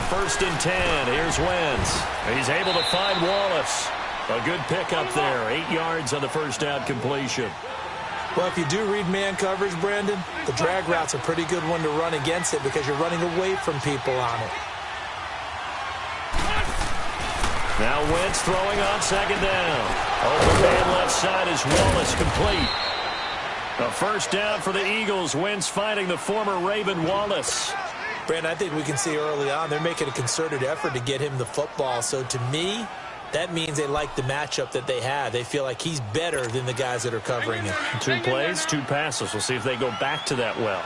1st and 10. Here's Wentz. He's able to find Wallace. A good pickup there. 8 yards on the first down completion. Well, if you do read man coverage, Brandon, the drag route's a pretty good one to run against it because you're running away from people on it. Now Wentz throwing on 2nd down. Open man left side is Wallace, complete. A first down for the Eagles. Wentz finding the former Raven Wallace. Brandon, I think we can see early on they're making a concerted effort to get him the football. So to me, that means they like the matchup that they have. They feel like he's better than the guys that are covering him. 2 plays, 2 passes. We'll see if they go back to that well.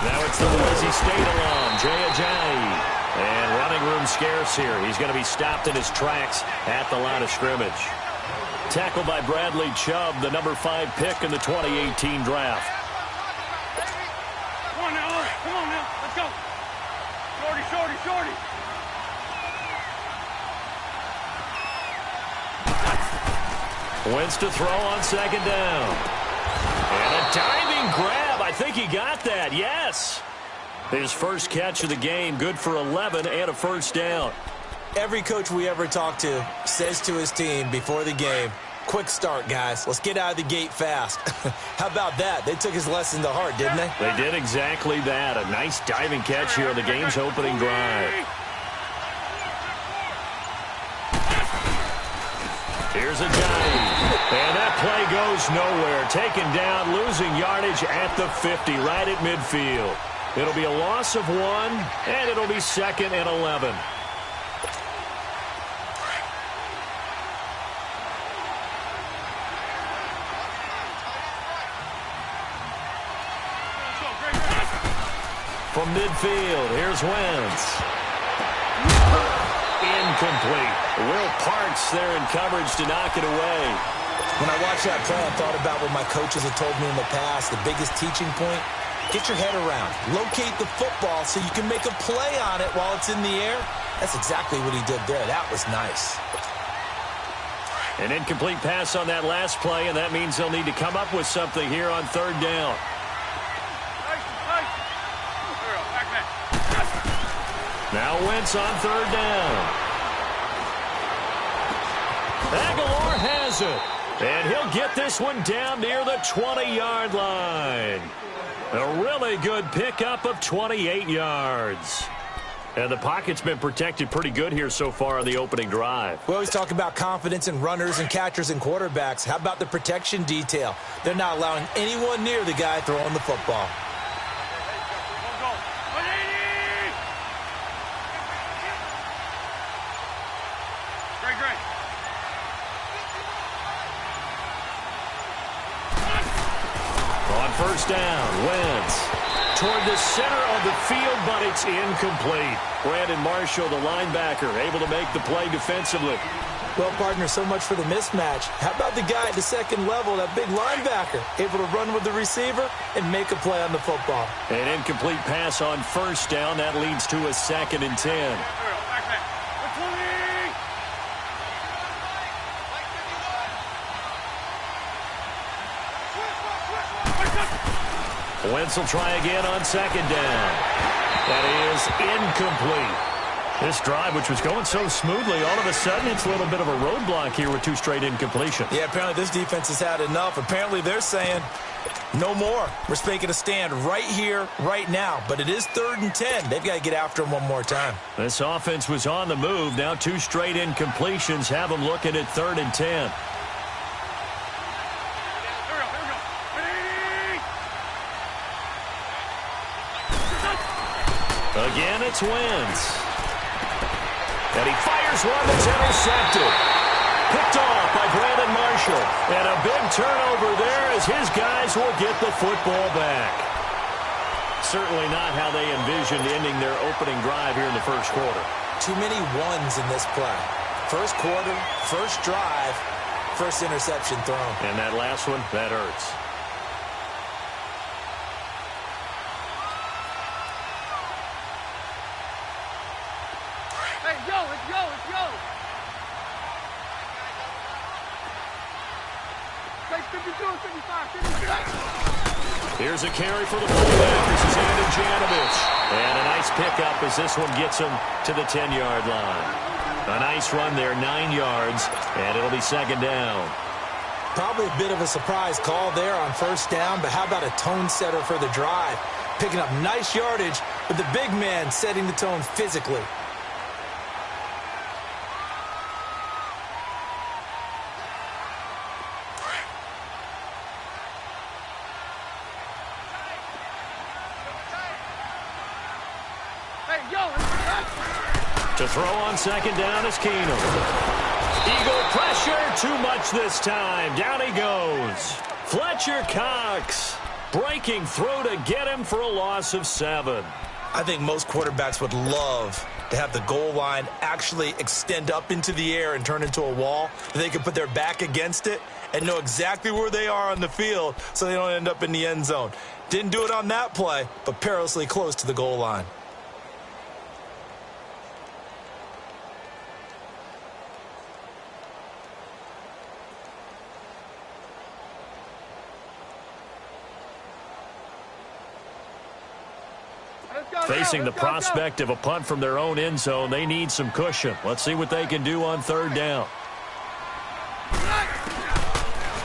Now it's the Boise State alum, Jay Ajayi. And running room scarce here. He's going to be stopped in his tracks at the line of scrimmage. Tackled by Bradley Chubb, the number 5 pick in the 2018 draft. Come on now, let's go. Shorty. Wentz to throw on 2nd down. And a diving grab. I think he got that, yes. His first catch of the game, good for 11 and a first down. Every coach we ever talk to says to his team before the game, quick start, guys. Let's get out of the gate fast. How about that? They took his lesson to heart, didn't they? They did exactly that. A nice diving catch here on the game's opening drive. Here's Ajayi. And that play goes nowhere. Taken down, losing yardage at the 50, right at midfield. It'll be a loss of 1, and it'll be 2nd and 11. From midfield, here's Wentz. Incomplete. Will Parks there in coverage to knock it away. When I watched that play, I thought about what my coaches have told me in the past. The biggest teaching point, get your head around. Locate the football so you can make a play on it while it's in the air. That's exactly what he did there. That was nice. An incomplete pass on that last play, and that means they'll need to come up with something here on 3rd down. Now Wentz on 3rd down. Aguilar has it. And he'll get this one down near the 20-yard line. A really good pickup of 28 yards. And the pocket's been protected pretty good here so far on the opening drive. We always talk about confidence in runners and catchers and quarterbacks. How about the protection detail? They're not allowing anyone near the guy throwing the football. First down, Wentz toward the center of the field, but it's incomplete. Brandon Marshall, the linebacker, able to make the play defensively. Well, partner, so much for the mismatch. How about the guy at the 2nd level, that big linebacker, able to run with the receiver and make a play on the football? An incomplete pass on 1st down. That leads to a 2nd and 10. Wentz will try again on 2nd down. That is incomplete. This drive, which was going so smoothly, all of a sudden it's a little bit of a roadblock here with 2 straight incompletions. Yeah, apparently this defense has had enough. Apparently they're saying, no more. We're making a stand right here, right now. But it is 3rd and 10. They've got to get after him one more time. This offense was on the move. Now 2 straight incompletions have them looking at 3rd and 10. Again, it's Wentz. And he fires one that's intercepted. Picked off by Brandon Marshall. And a big turnover there as his guys will get the football back. Certainly not how they envisioned ending their opening drive here in the 1st quarter. Too many ones in this play. 1st quarter, 1st drive, 1st interception thrown. And that last one, that hurts. Let's go. Here's a carry for the fullback. This is Andy Janovich. And a nice pickup as this one gets him to the 10-yard line. A nice run there, 9 yards, and it'll be second down. Probably a bit of a surprise call there on first down, but how about a tone setter for the drive? Picking up nice yardage, but the big man setting the tone physically. To throw on second down is Keenum. Eagle pressure, too much this time. Down he goes. Fletcher Cox breaking through to get him for a loss of 7. I think most quarterbacks would love to have the goal line actually extend up into the air and turn into a wall. They can put their back against it and know exactly where they are on the field so they don't end up in the end zone. Didn't do it on that play, but perilously close to the goal line. Facing the prospect of a punt from their own end zone, they need some cushion. Let's see what they can do on third down.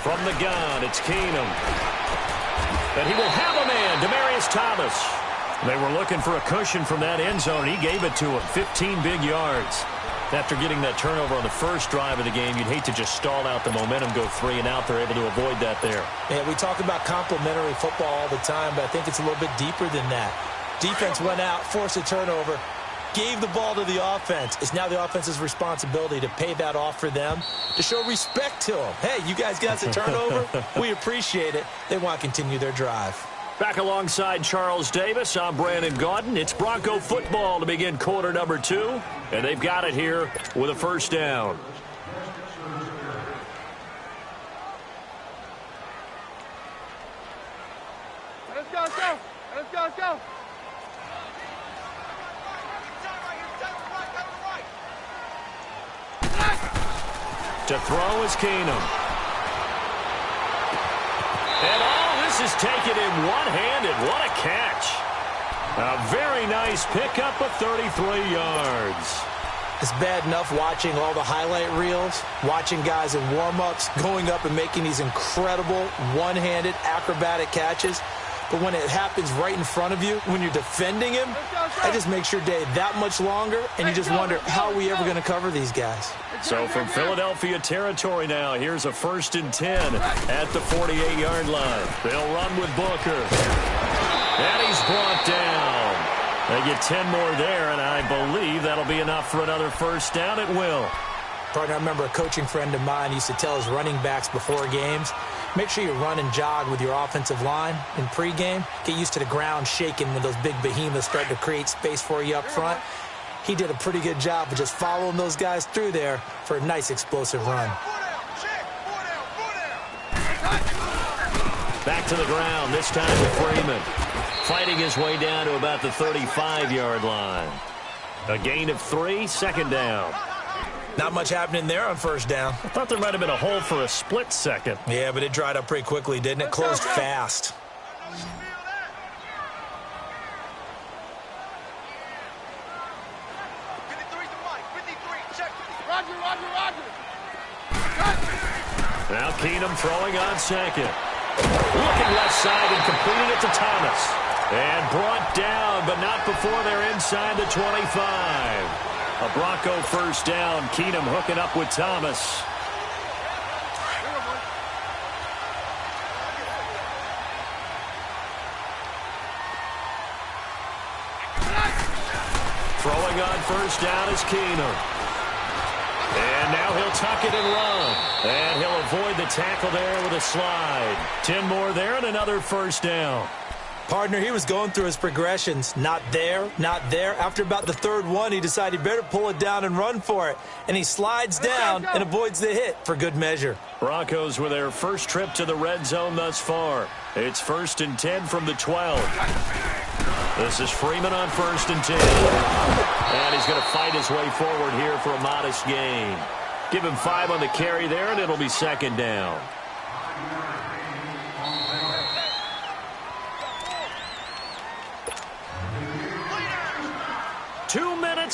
From the gun, it's Keenum. And he will have a man, Demaryius Thomas. They were looking for a cushion from that end zone, and he gave it to him, 15 big yards. After getting that turnover on the first drive of the game, you'd hate to just stall out the momentum, go 3 and out. They're able to avoid that there. Yeah, we talk about complementary football all the time, but I think it's a little bit deeper than that. Defense went out, forced a turnover, gave the ball to the offense. It's now the offense's responsibility to pay that off for them, to show respect to them. Hey, you guys got a turnover? We appreciate it. They want to continue their drive. Back alongside Charles Davis, I'm Brandon Gaudin. It's Bronco football to begin quarter number 2, and they've got it here with a first down. Let's go, let's go. Let's go, let's go. To throw is Keenum. And this is taken in one-handed. What a catch. A very nice pickup of 33 yards. It's bad enough watching all the highlight reels, watching guys in warm-ups, going up and making these incredible one-handed acrobatic catches. But when it happens right in front of you, when you're defending him, that just makes your day that much longer, and you just wonder, how are we ever going to cover these guys? So from Philadelphia territory now, here's a 1st and 10 at the 48-yard line. They'll run with Booker. And he's brought down. They get 10 more there, and I believe that'll be enough for another first down. It will. Partner, I remember a coaching friend of mine used to tell his running backs before games, make sure you run and jog with your offensive line in pregame. Get used to the ground shaking when those big behemoths start to create space for you up front. He did a pretty good job of just following those guys through there for a nice explosive run. Back to the ground, this time with Freeman. Fighting his way down to about the 35-yard line. A gain of 3, second down. Not much happening there on first down. I thought there might have been a hole for a split second. Yeah, but it dried up pretty quickly, didn't it? Closed fast. Now Keenum throwing on second. Looking left side and completing it to Thomas. And brought down, but not before they're inside the 25. A Bronco first down. Keenum hooking up with Thomas. Throwing on first down is Keenum. And now he'll tuck it and run. And he'll avoid the tackle there with a slide. 10 more there and another first down. Partner, he was going through his progressions. Not there, not there. After about the third one, he decided he better pull it down and run for it. And he slides down and avoids the hit for good measure. Broncos with their first trip to the red zone thus far. It's 1st and 10 from the 12. This is Freeman on 1st and 10. And he's going to fight his way forward here for a modest gain. Give him 5 on the carry there, and it'll be second down.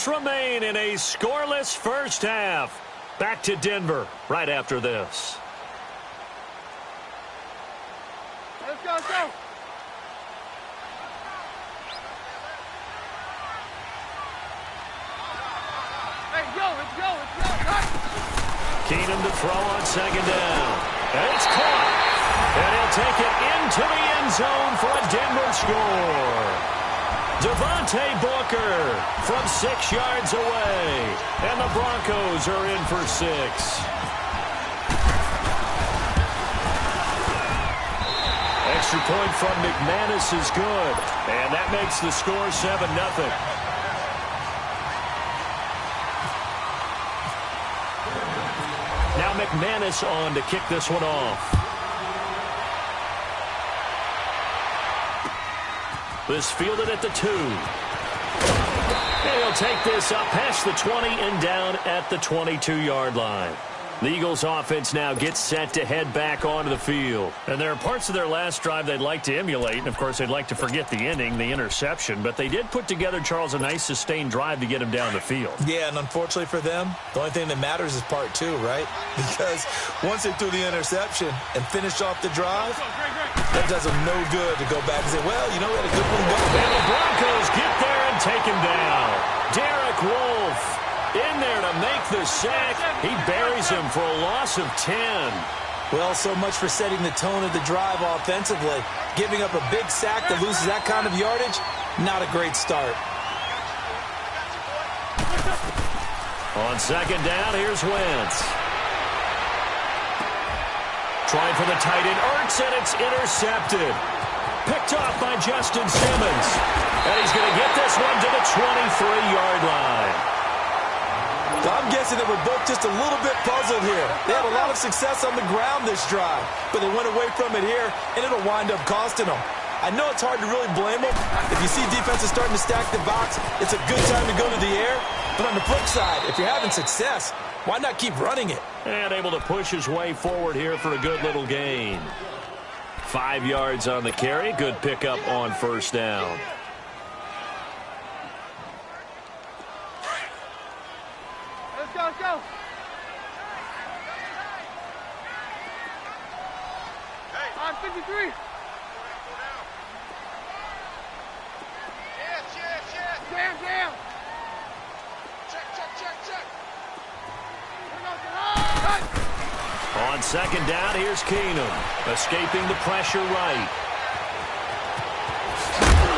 minutes remain in a scoreless first half. Back to Denver right after this. Let's go, let's go. Hey, let's go. Keenum to throw on second down. And it's caught. And he'll take it into the end zone for a Denver score. Devontae Booker from 6 yards away. And the Broncos are in for 6. Extra point from McManus is good. And that makes the score 7-0. Now McManus on to kick this one off. This fielded at the 2. And he'll take this up past the 20 and down at the 22-yard line. The Eagles offense now gets set to head back onto the field. And there are parts of their last drive they'd like to emulate. And, of course, they'd like to forget the ending, the interception. But they did put together, Charles, a nice sustained drive to get him down the field. Yeah, and unfortunately for them, the only thing that matters is part 2, right? Because once they threw the interception and finished off the drive, that does them no good to go back and say, well, you know, we had a good one going. And the Broncos get there and take him down. Derek Wolfe in there to make the sack. He buries him for a loss of 10. Well, so much for setting the tone of the drive offensively. Giving up a big sack that loses that kind of yardage, not a great start. On second down, here's Wentz. Trying for the tight end, Ertz, and it's intercepted. Picked off by Justin Simmons. And he's going to get this one to the 23-yard line. I'm guessing they were both just a little bit puzzled here. They had a lot of success on the ground this drive, but they went away from it here, and it'll wind up costing them. I know it's hard to really blame them. If you see defenses starting to stack the box, it's a good time to go to the air. But on the flip side, if you're having success, why not keep running it? And able to push his way forward here for a good little gain. 5 yards on the carry. Good pickup on first down. Let's go. On 53. Jam. Check. On second down, here's Keenum. Escaping the pressure right.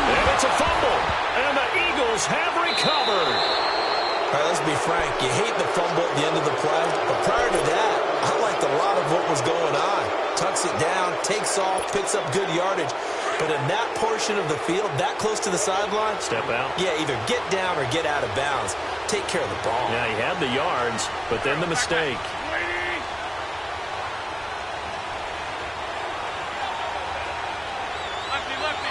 And it's a fumble. And the Eagles have recovered. All right, let's be frank. You hate the fumble at the end of the play, but prior to that, I liked a lot of what was going on. Tucks it down, takes off, picks up good yardage. But in that portion of the field, that close to the sideline, step out. Yeah, either get down or get out of bounds. Take care of the ball. Yeah, he had the yards, but then the mistake. Lefty.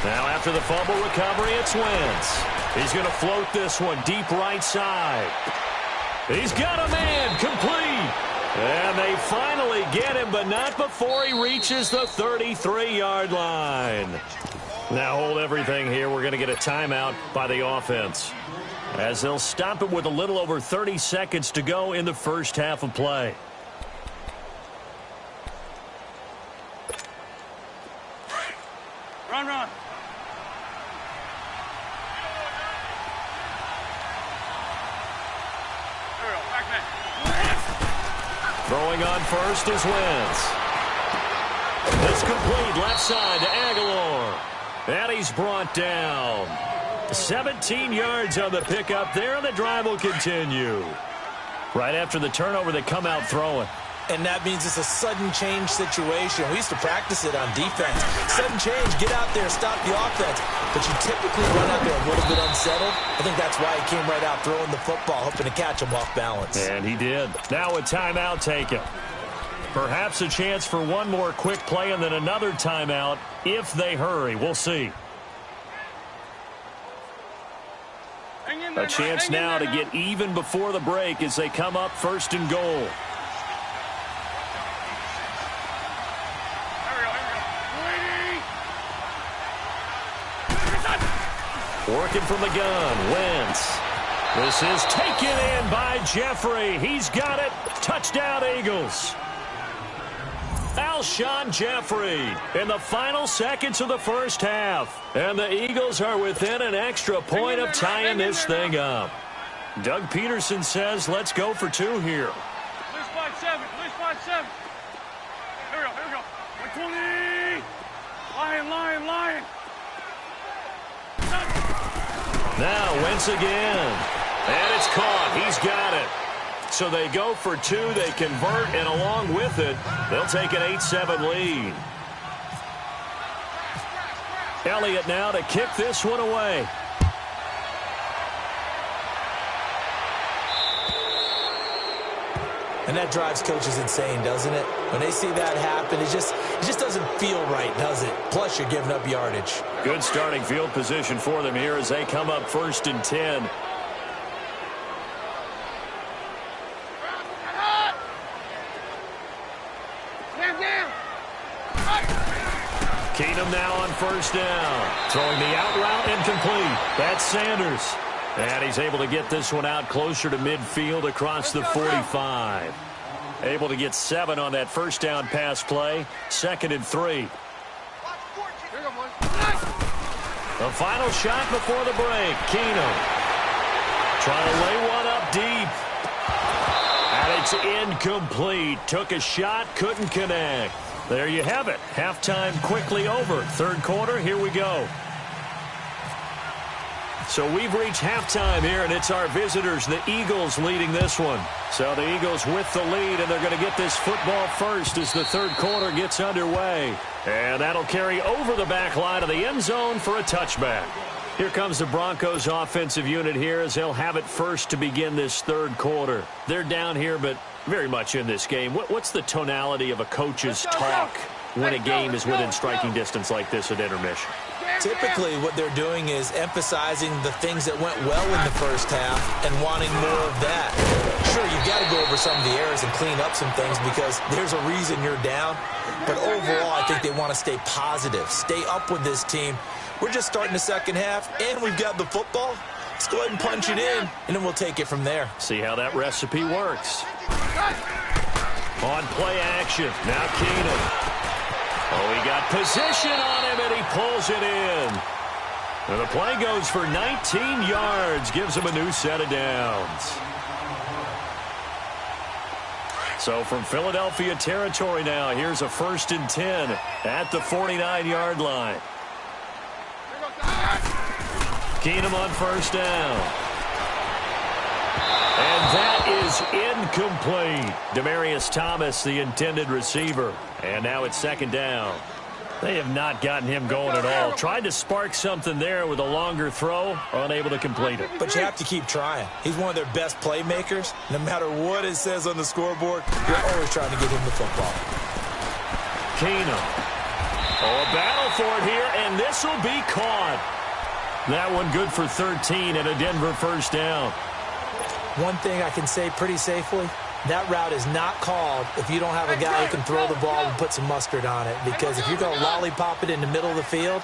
Now after the fumble recovery, it's Wentz. He's going to float this one deep right side. He's got a man, complete. And they finally get him, but not before he reaches the 33-yard line. Now hold everything here. We're going to get a timeout by the offense, as they'll stop it with a little over 30 seconds to go in the first half of play. Run. Throwing on first is Wentz. It's complete left side to Aguilar. And he's brought down. 17 yards on the pickup there, and the drive will continue. Right after the turnover, they come out throwing. And that means it's a sudden change situation. We used to practice it on defense. Sudden change, get out there, stop the offense. But you typically run out there a little bit unsettled. I think that's why he came right out throwing the football, hoping to catch him off balance. And he did. Now a timeout taken. Perhaps a chance for one more quick play and then another timeout if they hurry. We'll see. A chance now to get even before the break as they come up first and goal. Working from the gun, Wentz. This is taken in by Jeffrey. He's got it. Touchdown, Eagles. Alshon Jeffrey in the final seconds of the first half. And the Eagles are within an extra point of tying this thing up. Doug Peterson says, let's go for 2 here. Lose 5-7. Lose 5-7. Here we go. Here we go. 120. Lion. Now Wentz again. And it's caught. He's got it. So they go for 2. They convert, and along with it, they'll take an 8-7 lead. Elliott now to kick this one away. And that drives coaches insane, doesn't it? When they see that happen, it just doesn't feel right, does it? Plus, you're giving up yardage. Good starting field position for them here as they come up 1st and 10. Keenum now on 1st down. Throwing the out route incomplete. That's Sanders. And he's able to get this one out closer to midfield across the 45. Able to get 7 on that 1st down pass play. 2nd and 3. The final shot before the break. Keenum trying to lay one up deep. And it's incomplete. Took a shot, couldn't connect. There you have it. Halftime quickly over. 3rd quarter, here we go. So we've reached halftime here, and it's our visitors, the Eagles, leading this one. So the Eagles with the lead, and they're going to get this football first as the 3rd quarter gets underway. And that'll carry over the back line of the end zone for a touchback. Here comes the Broncos offensive unit here as they'll have it first to begin this 3rd quarter. They're down here, but very much in this game. What's the tonality of a coach's talk when a game is within striking distance like this at intermission? Typically, what they're doing is emphasizing the things that went well in the first half and wanting more of that. Sure, you've got to go over some of the errors and clean up some things because there's a reason you're down. But overall, I think they want to stay positive, stay up with this team. We're just starting the 2nd half, and we've got the football. Let's go ahead and punch it in, and then we'll take it from there. See how that recipe works. On play action, now Keenum. Oh, he got position on him, and he pulls it in. And the play goes for 19 yards, gives him a new set of downs. So from Philadelphia territory now, here's a 1st and 10 at the 49-yard line. Keenum on 1st down. And that is incomplete. Demaryius Thomas, the intended receiver. And now it's 2nd down. They have not gotten him going at all. Tried to spark something there with a longer throw, unable to complete it. But you have to keep trying. He's one of their best playmakers. No matter what it says on the scoreboard, you're always trying to get him the football. Keenum. Oh, a battle for it here, and this will be caught. That one good for 13 and a Denver 1st down. One thing I can say pretty safely, that route is not called if you don't have a guy who can throw the ball and put some mustard on it. Because if you're going to lollipop it in the middle of the field,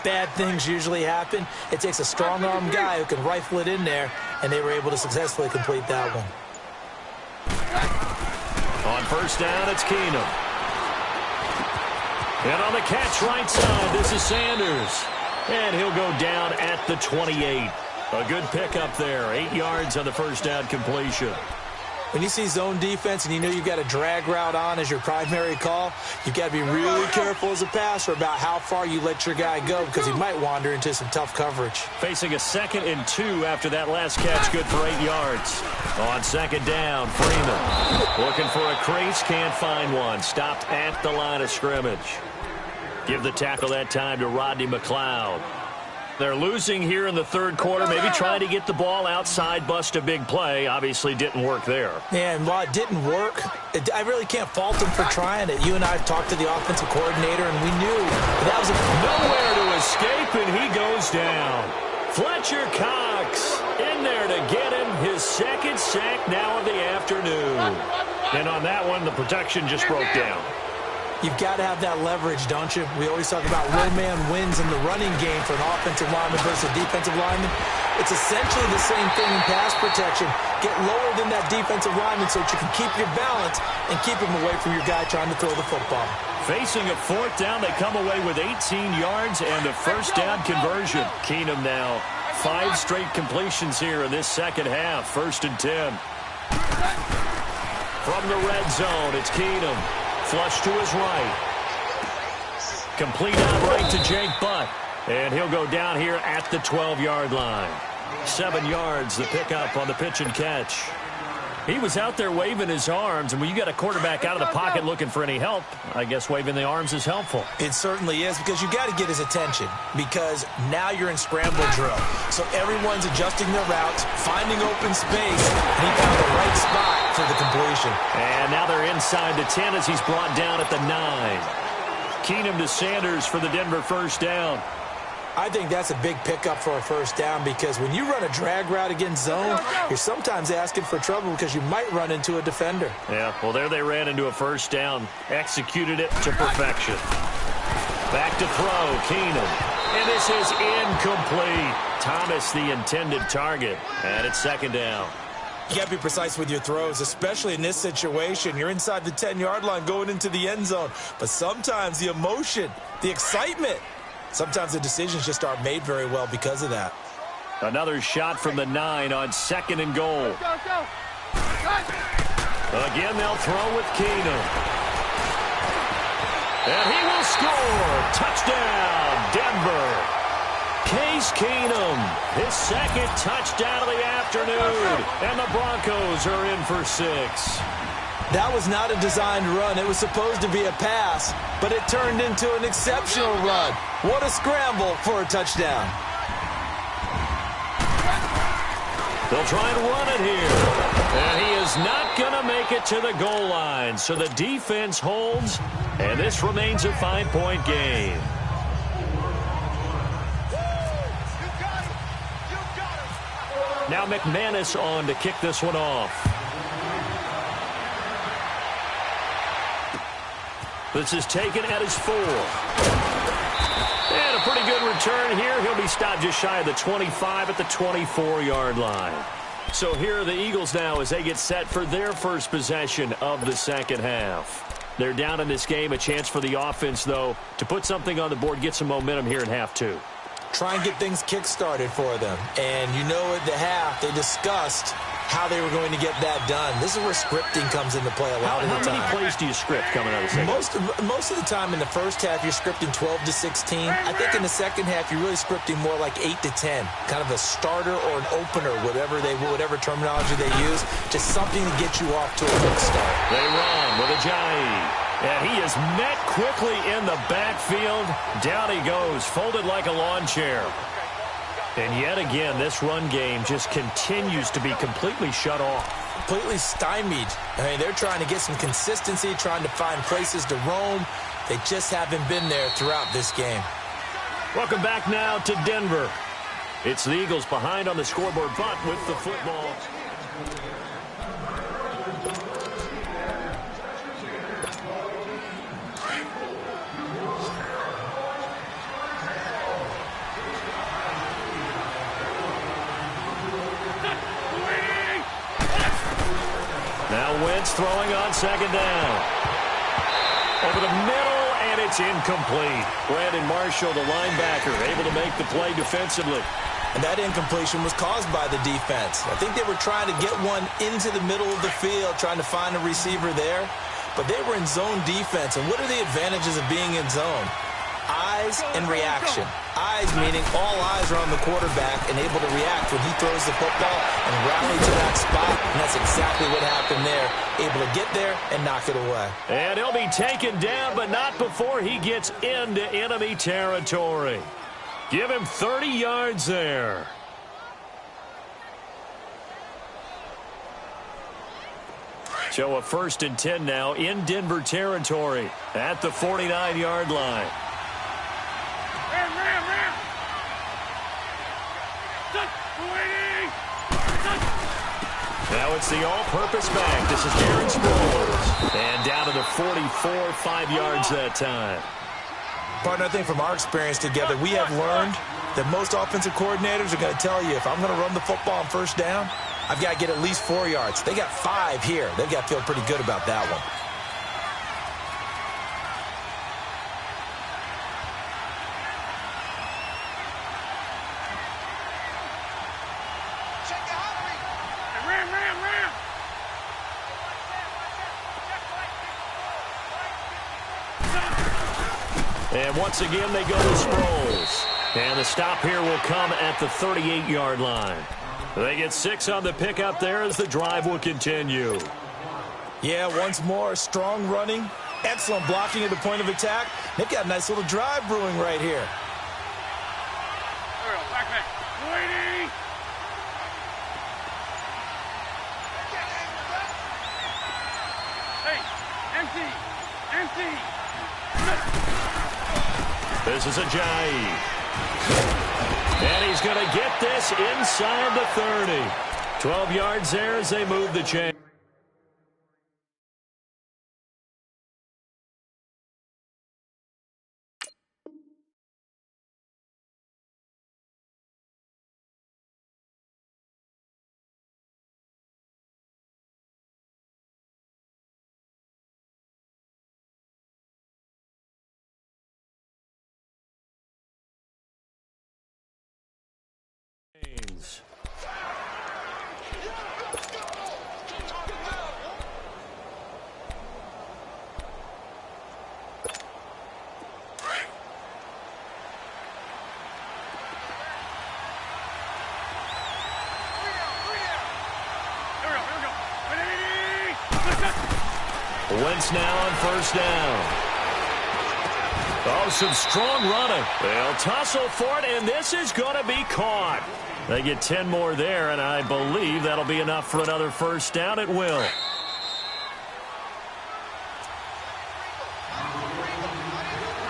bad things usually happen. It takes a strong-arm guy who can rifle it in there, and they were able to successfully complete that one. On 1st down, it's Keenum. And on the catch right side, this is Sanders. And he'll go down at the 28. A good pickup there. 8 yards on the 1st down completion. When you see zone defense and you know you've got a drag route on as your primary call, you've got to be really careful as a passer about how far you let your guy go because he might wander into some tough coverage. Facing a 2nd and 2 after that last catch, good for 8 yards. On 2nd down, Freeman looking for a crease, can't find one. Stopped at the line of scrimmage. Give the tackle that time to Rodney McLeod. They're losing here in the 3rd quarter, maybe trying to get the ball outside, bust a big play. Obviously didn't work there. Yeah, and while it didn't work, I really can't fault him for trying it. You and I talked to the offensive coordinator, and we knew that was nowhere to escape, and he goes down. Fletcher Cox in there to get him his 2nd sack now of the afternoon. And on that one, the protection just broke down. You've got to have that leverage, don't you? We always talk about low man wins in the running game for an offensive lineman versus a defensive lineman. It's essentially the same thing in pass protection. Get lower than that defensive lineman so that you can keep your balance and keep him away from your guy trying to throw the football. Facing a fourth down, they come away with 18 yards and a first down conversion. Keenum now 5 straight completions here in this second half. 1st and 10. From the red zone, it's Keenum. Flush to his right. Complete out right to Jake Butt. And he'll go down here at the 12-yard line. 7 yards, the pickup on the pitch and catch. He was out there waving his arms, and when you got a quarterback out of the pocket looking for any help, I guess waving the arms is helpful. It certainly is, because you got to get his attention, because now you're in scramble drill. So everyone's adjusting their routes, finding open space, and he found the right spot for the completion. And now they're inside the 10 as he's brought down at the 9. Keenum to Sanders for the Denver first down. I think that's a big pickup for a first down, because when you run a drag route against zone, you're sometimes asking for trouble because you might run into a defender. Yeah, well, there they ran into a first down. Executed it to perfection. Back to throw, Keenum. And this is incomplete. Thomas, the intended target. And it's 2nd down. You got to be precise with your throws, especially in this situation. You're inside the 10-yard line going into the end zone. But sometimes the emotion, the excitement, sometimes the decisions just aren't made very well because of that. Another shot from the 9 on 2nd and goal. Again, they'll throw with Keenum. And he will score. Touchdown, Denver. Case Keenum, his 2nd touchdown of the afternoon. And the Broncos are in for 6. That was not a designed run. It was supposed to be a pass, but it turned into an exceptional run. What a scramble for a touchdown. They'll try and run it here. And he is not going to make it to the goal line. So the defense holds, and this remains a 5-point game. Now McManus on to kick this one off. This is taken at his 4. And a pretty good return here. He'll be stopped just shy of the 25 at the 24-yard line. So here are the Eagles now as they get set for their first possession of the second half. They're down in this game. A chance for the offense, though, to put something on the board, get some momentum here in half 2. Try and get things kick-started for them. And you know at the half, they discussed how they were going to get that done. This is where scripting comes into play a lot of the time. How many plays do you script coming out of the second? Most of the time in the first half, you're scripting 12 to 16. I think in the second half, you're really scripting more like 8 to 10. Kind of a starter or an opener, whatever terminology they use. Just something to get you off to a quick start. They run with Ajayi. And he is met quickly in the backfield. Down he goes, folded like a lawn chair. And yet again, this run game just continues to be completely shut off. Completely stymied. I mean, they're trying to get some consistency, trying to find places to roam. They just haven't been there throughout this game. Welcome back now to Denver. It's the Eagles behind on the scoreboard, but with the football. Now Wentz throwing on 2nd down. Over the middle, and it's incomplete. Brandon Marshall, the linebacker, able to make the play defensively. And that incompletion was caused by the defense. I think they were trying to get one into the middle of the field, trying to find a receiver there. But they were in zone defense. And what are the advantages of being in zone? Eyes and reaction. Eyes meaning all eyes are on the quarterback and able to react when he throws the football and rally to that spot. And that's exactly what happened there. Able to get there and knock it away. And he'll be taken down, but not before he gets into enemy territory. Give him 30 yards there. So a 1st and 10 now in Denver territory at the 49-yard line. Now it's the all-purpose back. This is Darren Sproles. And down to the 44, 5 yards that time. Partner, I think from our experience together, we have learned that most offensive coordinators are going to tell you, if I'm going to run the football on first down, I've got to get at least 4 yards. They got 5 here. They've got to feel pretty good about that one. And once again, they go to Sproles. And the stop here will come at the 38-yard line. They get 6 on the pickup there as the drive will continue. Yeah, once more, strong running, excellent blocking at the point of attack. They've got a nice little drive brewing right here. Empty. This is a Ajayi. And he's going to get this inside the 30. 12 yards there as they move the chain. Wentz now on first down. Oh, some strong running. They'll tussle for it, and this is going to be caught. They get 10 more there, and I believe that'll be enough for another first down. It will.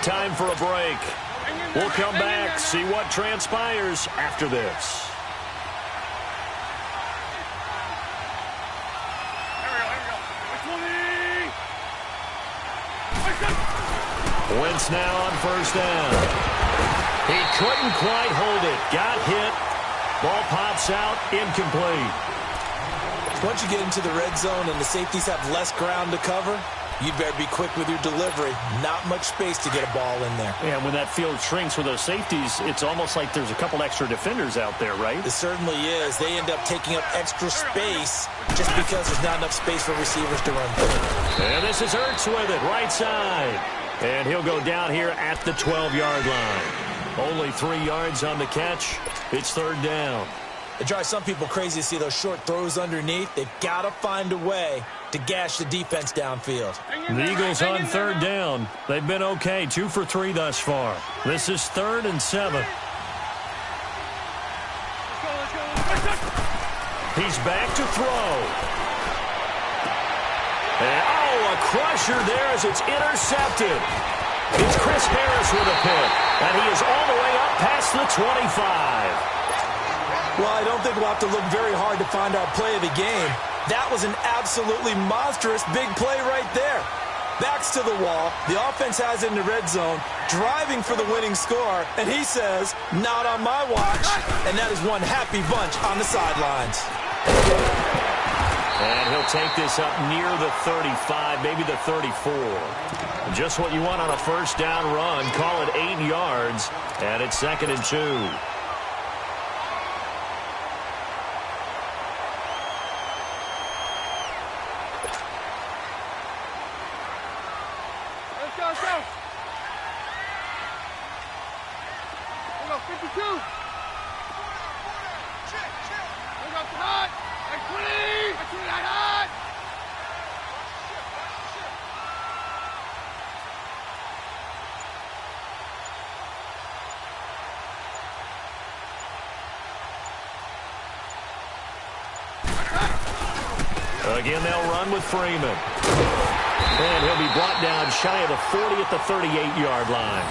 Time for a break. We'll come back, see what transpires after this. Wentz now on first down. He couldn't quite hold it. Got hit. Ball pops out. Incomplete. Once you get into the red zone and the safeties have less ground to cover, you better be quick with your delivery. Not much space to get a ball in there. Yeah, when that field shrinks with those safeties, it's almost like there's a couple extra defenders out there, right? It certainly is. They end up taking up extra space just because there's not enough space for receivers to run through. And this is Ertz with it, right side. And he'll go down here at the 12-yard line. Only 3 yards on the catch. It's third down. It drives some people crazy to see those short throws underneath. They've got to find a way to gash the defense downfield. The Eagles on third down. They've been okay, 2 for 3 thus far. This is 3rd and 7. He's back to throw. And, a crusher there as it's intercepted. It's Chris Harris with a pick, and he is all the way up past the 25. Well, I don't think we'll have to look very hard to find our play of the game. That was an absolutely monstrous big play right there. Backs to the wall. The offense has it in the red zone, driving for the winning score, and he says, not on my watch. And that is one happy bunch on the sidelines. And he'll take this up near the 35, maybe the 34. Just what you want on a first down run. Call it 8 yards, and it's 2nd and 2. Let's go. Let's go, 52. Let's go, hot. 20. 20, hot. Again, they'll run with Freeman. And he'll be brought down shy of the 40 at the 38-yard line.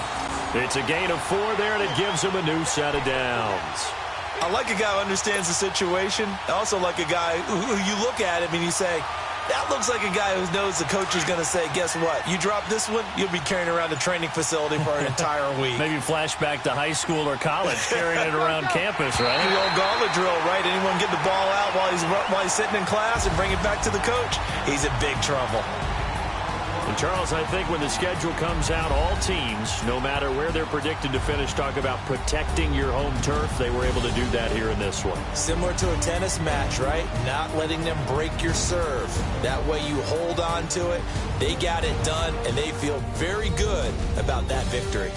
It's a gain of 4 there, and it gives him a new set of downs. I like a guy who understands the situation. I also like a guy who you look at him and you say, that looks like a guy who knows the coach is going to say, guess what? You drop this one, you'll be carrying around a training facility for an entire week. Maybe flashback to high school or college, carrying it around campus, right? The old gauntlet drill, right? Anyone get the ball out while he's sitting in class and bring it back to the coach? He's in big trouble. And Charles, I think when the schedule comes out, all teams, no matter where they're predicted to finish, talk about protecting your home turf. They were able to do that here in this one. Similar to a tennis match, right? Not letting them break your serve. That way you hold on to it. They got it done, and they feel very good about that victory.